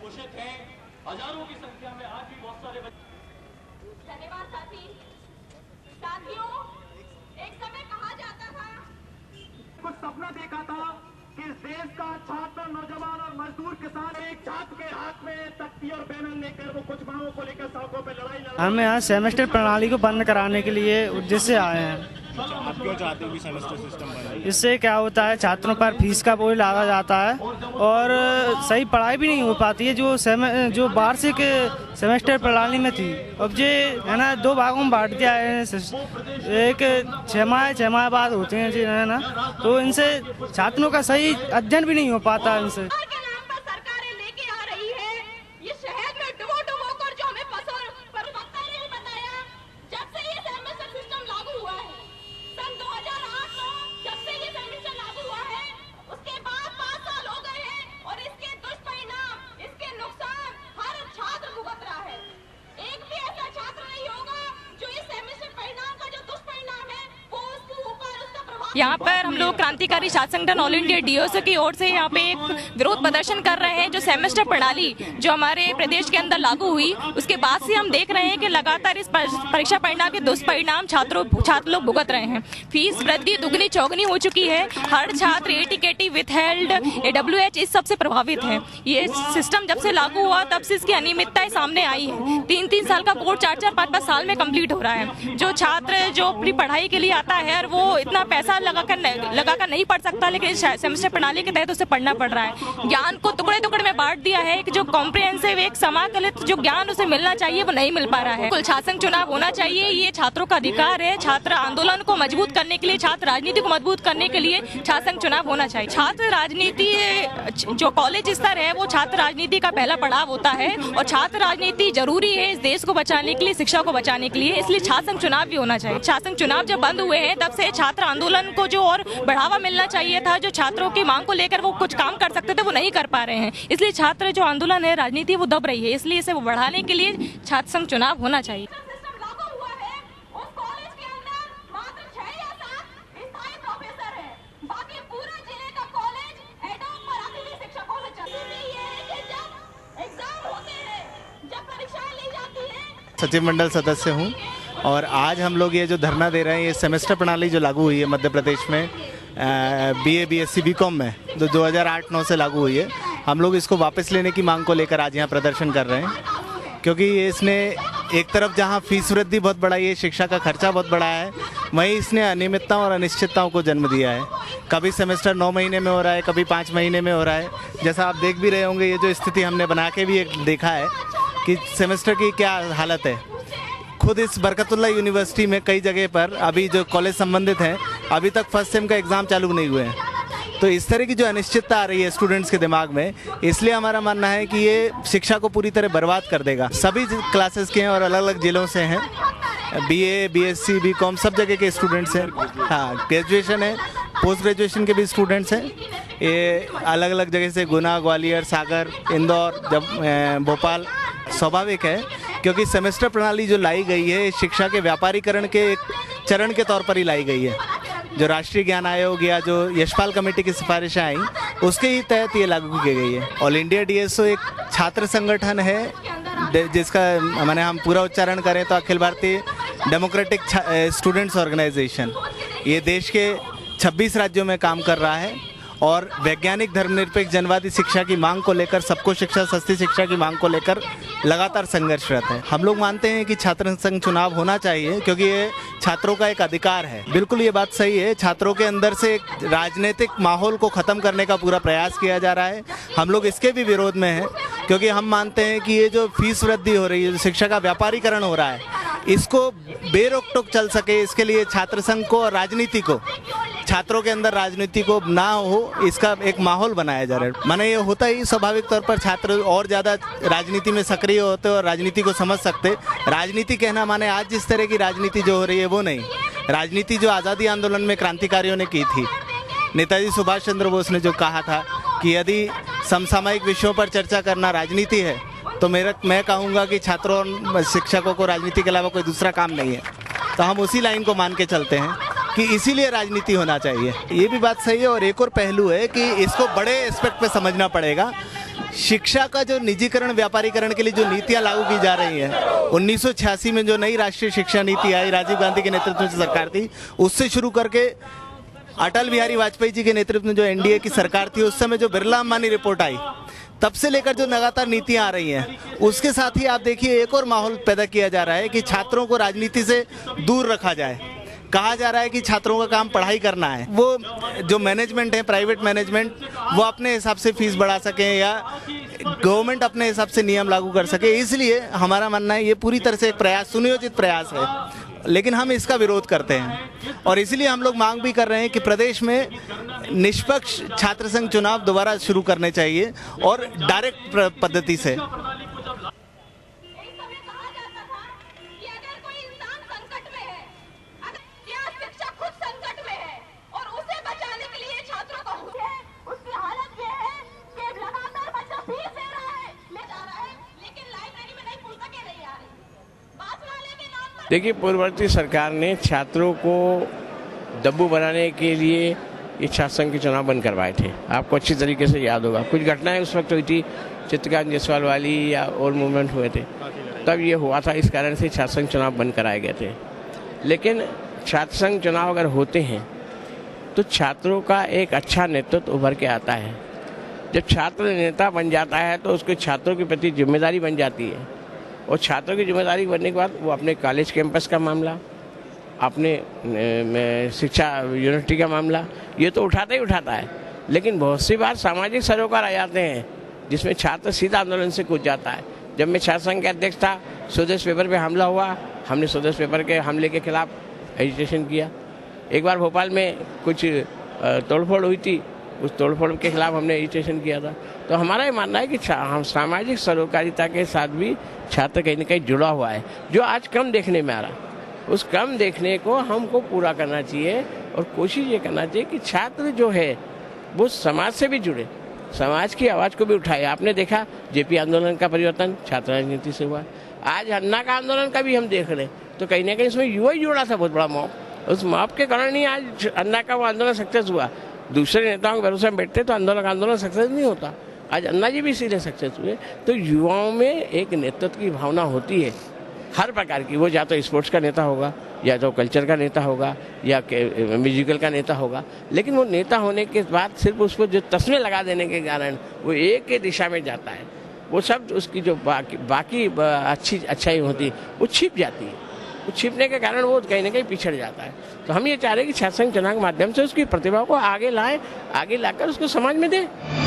कुपोषित हैं, हजारों की संख्या में आज भी बहुत सारे धन्यवाद साथियों, एक समय कहा जाता था, कुछ सपना देखा था कि इस देश का छात्र, नौजवान और मजदूर किसान एक छात्र के हाथ में तख्ती और बैनर लेकर वो कुछ मांगों को लेकर सड़कों पर लड़ाई लड़। हम यहाँ सेमेस्टर प्रणाली को बंद कराने के लिए उद्देश्य से आए हैं। आप क्यों चाहते हो कि सेमेस्टर सिस्टम बने? इससे क्या होता है, छात्रों पर फीस का बोझ लादा जाता है और सही पढ़ाई भी नहीं हो पाती है जो वार्षिक सेमेस्टर प्रणाली में थी। अब ये है ना 2 भागों में बांट दिया है। एक 6 माह बाद होते हैं जी, है ना, तो इनसे छात्रों का सही अध्ययन भी नहीं हो पाता इनसे। यहाँ पर हम लोग क्रांतिकारी छात्र संगठन ऑल इंडिया डीओएसओ की ओर से यहाँ पे एक विरोध प्रदर्शन कर रहे हैं। जो सेमेस्टर प्रणाली जो हमारे प्रदेश के अंदर लागू हुई, उसके बाद से हम देख रहे हैं कि लगातार इस परीक्षा परिणाम के दुष्परिणाम छात्र लोग भुगत रहे हैं। फीस वृद्धि दुगनी चौगनी हो चुकी है। हर छात्र एटीकेटी, विथहेल्ड, AWH इस सब से प्रभावित है। ये सिस्टम जब से लागू हुआ तब से इसकी अनियमितताएं सामने आई है। 3-3 साल का कोर्स 4-4, 5-5 साल में कंप्लीट हो रहा है। जो छात्र जो अपनी पढ़ाई के लिए आता है और वो इतना पैसा लगाकर नहीं पढ़ सकता, लेकिन सेमेस्टर प्रणाली के तहत उसे पढ़ना पड़ रहा है। ज्ञान को टुकड़े में बांट दिया है कि जो कॉम्प्रिहेंसिव, एक समाकलित जो ज्ञान उसे मिलना चाहिए वो नहीं मिल पा रहा है। छात्र संघ चुनाव होना चाहिए, ये छात्रों का अधिकार है। छात्र आंदोलन को मजबूत करने के लिए, छात्र राजनीति को मजबूत करने के लिए छात्र संघ चुनाव होना चाहिए। छात्र राजनीति जो कॉलेज स्तर है वो छात्र राजनीति का पहला पड़ाव होता है और छात्र राजनीति जरूरी है इस देश को बचाने के लिए, शिक्षा को बचाने के लिए। इसलिए छात्र संघ चुनाव भी होना चाहिए। छात्र संघ चुनाव जब बंद हुए हैं तब से छात्र आंदोलन को जो और बढ़ावा मिलना चाहिए था, जो छात्रों की मांग को लेकर वो कुछ काम कर सकते थे, वो नहीं कर पा रहे हैं। इसलिए छात्र जो आंदोलन है, राजनीति वो दब रही है। इसलिए इसे बढ़ाने के लिए छात्र संघ चुनाव होना चाहिए। सचिव मंडल सदस्य हूँ और आज हम लोग ये जो धरना दे रहे हैं, ये सेमेस्टर प्रणाली जो लागू हुई है मध्य प्रदेश में BA BSc BCom में, जो 2008-9 से लागू हुई है, हम लोग इसको वापस लेने की मांग को लेकर आज यहाँ प्रदर्शन कर रहे हैं। क्योंकि इसने एक तरफ जहाँ फीस वृद्धि बहुत बढ़ाई है, शिक्षा का खर्चा बहुत बढ़ाया है, वहीं इसने अनियमितताओं और अनिश्चितताओं को जन्म दिया है। कभी सेमेस्टर 9 महीने में हो रहा है, कभी 5 महीने में हो रहा है। जैसा आप देख भी रहे होंगे, ये जो स्थिति हमने बना के भी एक देखा है कि सेमेस्टर की क्या हालत है। खुद इस बरकतुल्लाह यूनिवर्सिटी में कई जगह पर अभी जो कॉलेज संबंधित हैं, अभी तक फर्स्ट सेम का एग्ज़ाम चालू नहीं हुए हैं। तो इस तरह की जो अनिश्चितता आ रही है स्टूडेंट्स के दिमाग में, इसलिए हमारा मानना है कि ये शिक्षा को पूरी तरह बर्बाद कर देगा। सभी क्लासेस के हैं और अलग अलग जिलों से हैं, BA BSc BCom सब जगह के स्टूडेंट्स हैं। हाँ, ग्रेजुएशन है, पोस्ट ग्रेजुएशन के भी स्टूडेंट्स हैं। ये अलग अलग जगह से गुना, ग्वालियर, सागर, इंदौर, भोपाल। स्वाभाविक है क्योंकि सेमेस्टर प्रणाली जो लाई गई है, शिक्षा के व्यापारीकरण के एक चरण के तौर पर ही लाई गई है। जो राष्ट्रीय ज्ञान आयोग या जो यशपाल कमेटी की सिफारिशें आई, उसके ही तहत ये लागू की गई है। ऑल इंडिया डीएसओ एक छात्र संगठन है जिसका मैंने हम पूरा उच्चारण करें तो Akhil Bharatiya democratic students organisation. ये देश के 26 राज्यों में काम कर रहा है और वैज्ञानिक धर्मनिरपेक्ष जनवादी शिक्षा की मांग को लेकर, सबको शिक्षा, सस्ती शिक्षा की मांग को लेकर लगातार संघर्षरत है। हम लोग मानते हैं कि छात्र संघ चुनाव होना चाहिए क्योंकि ये छात्रों का एक अधिकार है। बिल्कुल ये बात सही है, छात्रों के अंदर से एक राजनीतिक माहौल को ख़त्म करने का पूरा प्रयास किया जा रहा है। हम लोग इसके भी विरोध में हैं क्योंकि हम मानते हैं कि ये जो फीस वृद्धि हो रही है, जो शिक्षा का व्यापारीकरण हो रहा है, इसको बेरोक टोक चल सके, इसके लिए छात्र संघ को और राजनीति को, छात्रों के अंदर राजनीति को ना हो, इसका एक माहौल बनाया जा रहा है। माने ये होता ही स्वाभाविक तौर पर छात्र और ज़्यादा राजनीति में सक्रिय होते और राजनीति को समझ सकते। राजनीति कहना माने आज जिस तरह की राजनीति जो हो रही है वो नहीं, राजनीति जो आज़ादी आंदोलन में क्रांतिकारियों ने की थी। नेताजी सुभाष चंद्र बोस ने जो कहा था कि यदि समसामयिक विषयों पर चर्चा करना राजनीति है तो मैं कहूँगा कि छात्रों और शिक्षकों को राजनीति के अलावा कोई दूसरा काम नहीं है। तो हम उसी लाइन को मान के चलते हैं कि इसीलिए राजनीति होना चाहिए। ये भी बात सही है और एक और पहलू है कि इसको बड़े एस्पेक्ट पे समझना पड़ेगा। शिक्षा का जो निजीकरण व्यापारीकरण के लिए जो नीतियां लागू की जा रही हैं, 1986 में जो नई राष्ट्रीय शिक्षा नीति आई, राजीव गांधी के नेतृत्व में सरकार थी, उससे शुरू करके अटल बिहारी वाजपेयी जी के नेतृत्व में जो एनडीए की सरकार थी, उस समय जो बिरला अंबानी रिपोर्ट आई, तब से लेकर जो लगातार नीतियां आ रही हैं, उसके साथ ही आप देखिए एक और माहौल पैदा किया जा रहा है कि छात्रों को राजनीति से दूर रखा जाए। कहा जा रहा है कि छात्रों का काम पढ़ाई करना है, वो जो मैनेजमेंट है, प्राइवेट मैनेजमेंट, वो अपने हिसाब से फीस बढ़ा सकें या गवर्नमेंट अपने हिसाब से नियम लागू कर सके। इसलिए हमारा मानना है ये पूरी तरह से एक प्रयास, सुनियोजित प्रयास है, लेकिन हम इसका विरोध करते हैं और इसलिए हम लोग मांग भी कर रहे हैं कि प्रदेश में निष्पक्ष छात्र संघ चुनाव दोबारा शुरू करने चाहिए और डायरेक्ट पद्धति से। देखिए, पूर्ववर्ती सरकार ने छात्रों को दब्बू बनाने के लिए ये छात्र संघ के चुनाव बंद करवाए थे। आपको अच्छी तरीके से याद होगा, कुछ घटनाएं उस वक्त हुई थी, चित्रकांत जायसवाल वाली या और मूवमेंट हुए थे, तब ये हुआ था। इस कारण से छात्र संघ चुनाव बंद कराए गए थे। लेकिन छात्र संघ चुनाव अगर होते हैं तो छात्रों का एक अच्छा नेतृत्व उभर के आता है। जब छात्र नेता बन जाता है तो उसके छात्रों के प्रति जिम्मेदारी बन जाती है और छात्रों की जिम्मेदारी बनने के बाद वो अपने कॉलेज कैंपस का मामला, अपने शिक्षा यूनिवर्सिटी का मामला, ये तो उठाता ही उठाता है। लेकिन बहुत सी बार सामाजिक सरोकार आ जाते हैं जिसमें छात्र सीधा आंदोलन से कूद जाता है। जब मैं छात्र संघ के अध्यक्ष था, स्वदेश पेपर पे हमला हुआ, हमने स्वदेश पेपर के हमले के खिलाफ एजिटेशन किया। एक बार भोपाल में कुछ तोड़फोड़ हुई थी, उस तोड़फोड़ के खिलाफ हमने एजिटेशन किया था। तो हमारा ये मानना है कि हम सामाजिक सरोकारिता के साथ भी छात्र कहीं ना कहीं जुड़ा हुआ है, जो आज कम देखने में आ रहा। उस कम देखने को हमको पूरा करना चाहिए और कोशिश ये करना चाहिए कि छात्र जो है वो समाज से भी जुड़े, समाज की आवाज़ को भी उठाए। आपने देखा जेपी आंदोलन का परिवर्तन छात्र राजनीति से हुआ। आज अन्ना का आंदोलन का भी हम देख रहे, तो कहीं ना कहीं इसमें युवा ही जुड़ा था, बहुत बड़ा मॉब। उस मॉब के कारण ही आज अन्ना का वो आंदोलन सक्सेस हुआ। दूसरे नेताओं के भरोसे में बैठते तो आंदोलन सक्सेस नहीं होता। आज अन्ना जी भी इसीलिए सक्सेस हुए। तो युवाओं में एक नेतृत्व की भावना होती है हर प्रकार की, वो या तो स्पोर्ट्स का नेता होगा, या तो कल्चर का नेता होगा, या म्यूजिकल का नेता होगा। लेकिन वो नेता होने के बाद सिर्फ उसको जो तस्मे लगा देने के कारण वो एक ही दिशा में जाता है, वो सब उसकी जो बाकी अच्छाई होती है वो छिप जाती है। वो छिपने के कारण वो कहीं ना कहीं पिछड़ जाता है। तो हम ये चाह रहे हैं कि छात्र संघ चुनाव के माध्यम से उसकी प्रतिभा को आगे लाएं, आगे लाकर उसको समाज में दें।